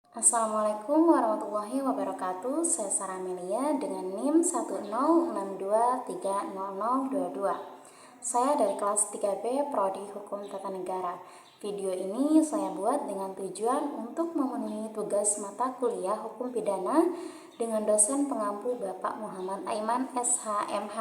Assalamualaikum warahmatullahi wabarakatuh. Saya Sarah Amelia dengan NIM 106230022. Saya dari kelas 3B Prodi Hukum Tata Negara. Video ini saya buat dengan tujuan untuk memenuhi tugas mata kuliah Hukum Pidana dengan dosen pengampu Bapak Muhammad Aiman SHMH.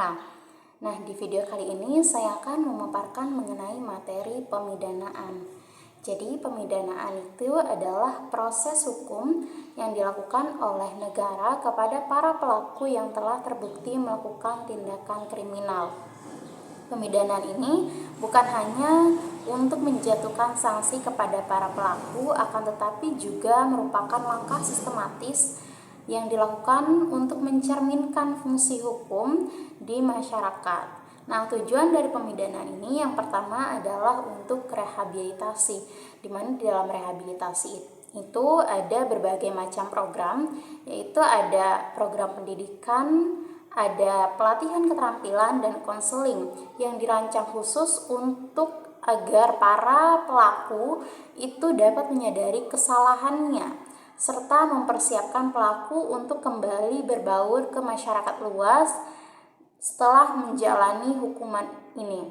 Nah, di video kali ini saya akan memaparkan mengenai materi pemidanaan. Jadi pemidanaan itu adalah proses hukum yang dilakukan oleh negara kepada para pelaku yang telah terbukti melakukan tindakan kriminal. Pemidanaan ini bukan hanya untuk menjatuhkan sanksi kepada para pelaku, akan tetapi juga merupakan langkah sistematis yang dilakukan untuk mencerminkan fungsi hukum di masyarakat. Nah, tujuan dari pemidanaan ini yang pertama adalah untuk rehabilitasi, di mana di dalam rehabilitasi itu ada berbagai macam program, yaitu ada program pendidikan, ada pelatihan keterampilan dan konseling yang dirancang khusus untuk agar para pelaku itu dapat menyadari kesalahannya serta mempersiapkan pelaku untuk kembali berbaur ke masyarakat luas setelah menjalani hukuman ini.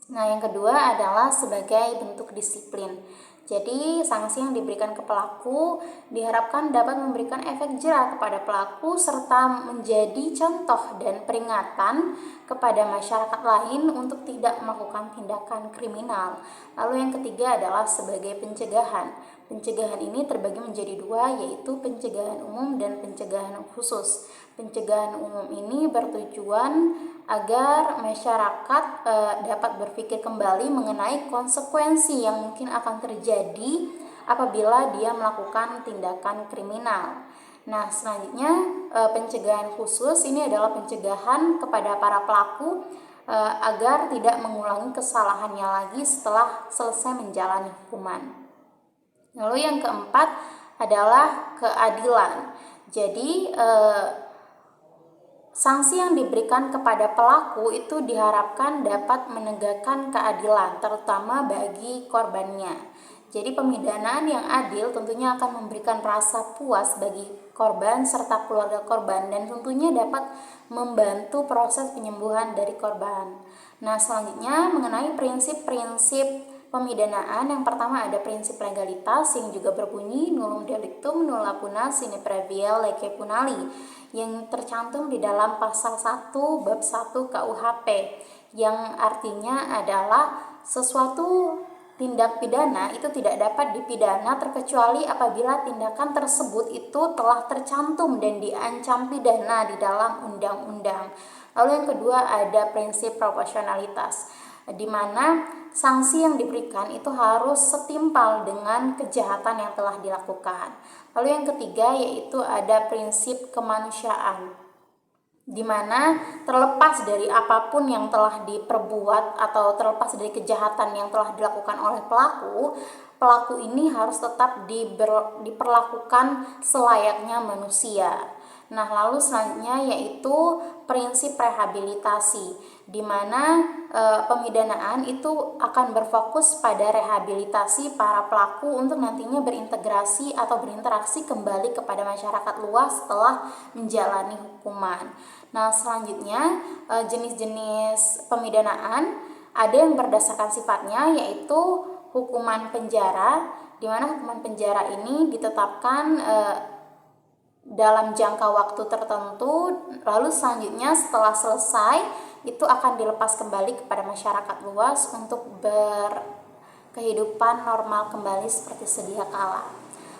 Nah, yang kedua adalah sebagai bentuk disiplin. Jadi, sanksi yang diberikan ke pelaku diharapkan dapat memberikan efek jera kepada pelaku serta menjadi contoh dan peringatan kepada masyarakat lain untuk tidak melakukan tindakan kriminal. Lalu yang ketiga adalah sebagai pencegahan. Pencegahan ini terbagi menjadi dua, yaitu pencegahan umum dan pencegahan khusus. Pencegahan umum ini bertujuan agar masyarakat dapat berpikir kembali mengenai konsekuensi yang mungkin akan terjadi apabila dia melakukan tindakan kriminal. Nah, selanjutnya pencegahan khusus ini adalah pencegahan kepada para pelaku agar tidak mengulangi kesalahannya lagi setelah selesai menjalani hukuman. Lalu yang keempat adalah keadilan. Jadi sanksi yang diberikan kepada pelaku itu diharapkan dapat menegakkan keadilan, terutama bagi korbannya. Jadi pemidanaan yang adil tentunya akan memberikan rasa puas bagi korban serta keluarga korban dan tentunya dapat membantu proses penyembuhan dari korban. Nah, selanjutnya mengenai prinsip-prinsip pemidanaan, yang pertama ada prinsip legalitas yang juga berbunyi nullum delictum nulla puna sine previa lege punali yang tercantum di dalam pasal 1 bab 1 KUHP, yang artinya adalah sesuatu tindak pidana itu tidak dapat dipidana terkecuali apabila tindakan tersebut itu telah tercantum dan diancam pidana di dalam undang-undang. Lalu yang kedua ada prinsip proporsionalitas, di mana sanksi yang diberikan itu harus setimpal dengan kejahatan yang telah dilakukan. Lalu yang ketiga yaitu ada prinsip kemanusiaan, di mana terlepas dari apapun yang telah diperbuat atau terlepas dari kejahatan yang telah dilakukan oleh pelaku ini harus tetap diperlakukan selayaknya manusia. Nah, lalu selanjutnya yaitu prinsip rehabilitasi, di mana pemidanaan itu akan berfokus pada rehabilitasi para pelaku untuk nantinya berintegrasi atau berinteraksi kembali kepada masyarakat luas setelah menjalani hukuman. Nah, selanjutnya jenis-jenis pemidanaan ada yang berdasarkan sifatnya, yaitu hukuman penjara, di mana hukuman penjara ini ditetapkan dalam jangka waktu tertentu, lalu selanjutnya setelah selesai itu akan dilepas kembali kepada masyarakat luas untuk berkehidupan normal kembali seperti sedia kala.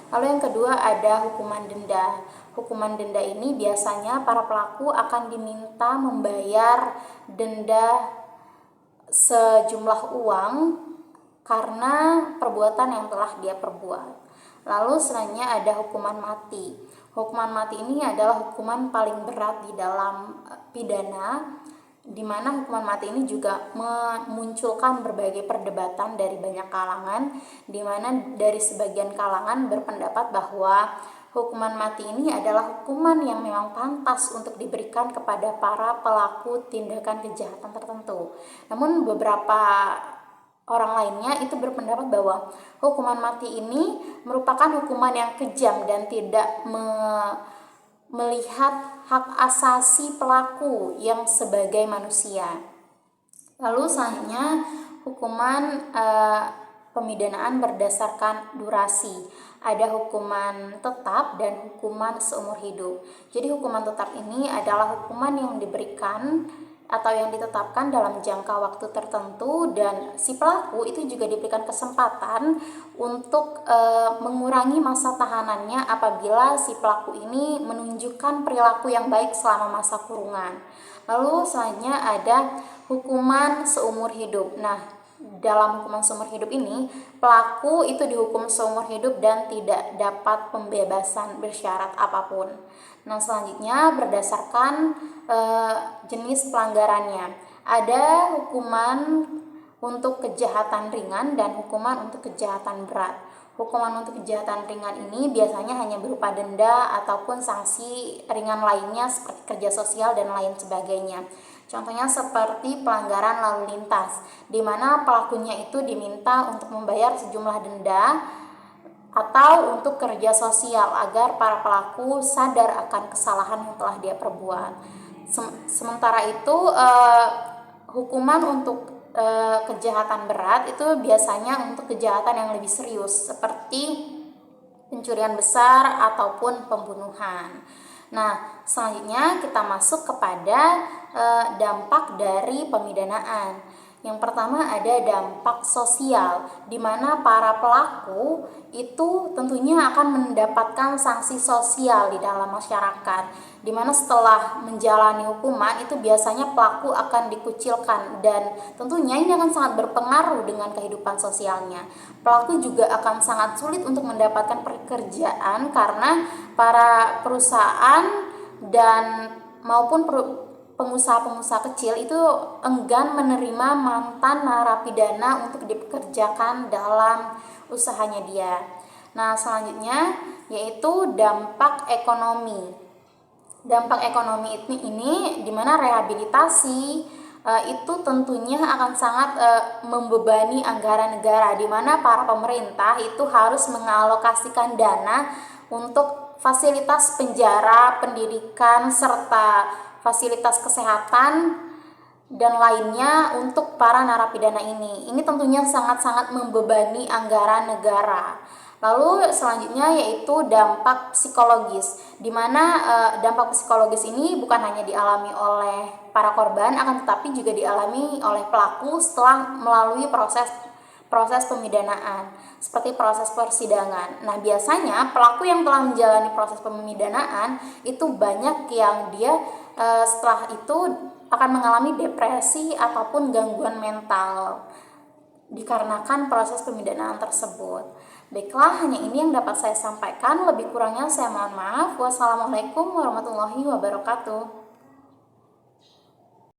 Lalu yang kedua ada hukuman denda. Hukuman denda ini biasanya para pelaku akan diminta membayar denda sejumlah uang karena perbuatan yang telah dia perbuat. Lalu selanjutnya ada hukuman mati. Hukuman mati ini adalah hukuman paling berat di dalam pidana, di mana hukuman mati ini juga memunculkan berbagai perdebatan dari banyak kalangan, di mana dari sebagian kalangan berpendapat bahwa hukuman mati ini adalah hukuman yang memang pantas untuk diberikan kepada para pelaku tindakan kejahatan tertentu. Namun beberapa orang lainnya itu berpendapat bahwa hukuman mati ini merupakan hukuman yang kejam dan tidak melihat hak asasi pelaku yang sebagai manusia. Lalu selanjutnya hukuman pemidanaan berdasarkan durasi. Ada hukuman tetap dan hukuman seumur hidup. Jadi hukuman tetap ini adalah hukuman yang diberikan atau yang ditetapkan dalam jangka waktu tertentu, dan si pelaku itu juga diberikan kesempatan untuk mengurangi masa tahanannya apabila si pelaku ini menunjukkan perilaku yang baik selama masa kurungan. Lalu selanjutnya ada hukuman seumur hidup. Nah, dalam hukuman seumur hidup ini, pelaku itu dihukum seumur hidup dan tidak dapat pembebasan bersyarat apapun. Nah, selanjutnya berdasarkan jenis pelanggarannya. Ada hukuman untuk kejahatan ringan dan hukuman untuk kejahatan berat. Hukuman untuk kejahatan ringan ini biasanya hanya berupa denda ataupun sanksi ringan lainnya seperti kerja sosial dan lain sebagainya. Contohnya seperti pelanggaran lalu lintas, di mana pelakunya itu diminta untuk membayar sejumlah denda atau untuk kerja sosial agar para pelaku sadar akan kesalahan yang telah dia perbuat. Sementara itu hukuman untuk kejahatan berat itu biasanya untuk kejahatan yang lebih serius seperti pencurian besar ataupun pembunuhan. Nah, selanjutnya kita masuk kepada dampak dari pemidanaan. Yang pertama ada dampak sosial, di mana para pelaku itu tentunya akan mendapatkan sanksi sosial di dalam masyarakat, di mana setelah menjalani hukuman itu biasanya pelaku akan dikucilkan, dan tentunya ini akan sangat berpengaruh dengan kehidupan sosialnya. Pelaku juga akan sangat sulit untuk mendapatkan pekerjaan karena para perusahaan dan maupun pengusaha-pengusaha kecil itu enggan menerima mantan narapidana untuk dipekerjakan dalam usahanya dia. Nah, selanjutnya yaitu dampak ekonomi. Dampak ekonomi ini di mana rehabilitasi itu tentunya akan sangat membebani anggaran negara, di mana para pemerintah itu harus mengalokasikan dana untuk fasilitas penjara, pendidikan, serta fasilitas kesehatan dan lainnya untuk para narapidana ini. Ini tentunya sangat-sangat membebani anggaran negara. Lalu selanjutnya yaitu dampak psikologis, di mana dampak psikologis ini bukan hanya dialami oleh para korban, akan tetapi juga dialami oleh pelaku setelah melalui proses pemidanaan, seperti proses persidangan. Nah, biasanya pelaku yang telah menjalani proses pemidanaan itu banyak yang dia setelah itu akan mengalami depresi ataupun gangguan mental dikarenakan proses pemidanaan tersebut. Baiklah, hanya ini yang dapat saya sampaikan. Lebih kurangnya saya mohon maaf. Wassalamualaikum warahmatullahi wabarakatuh.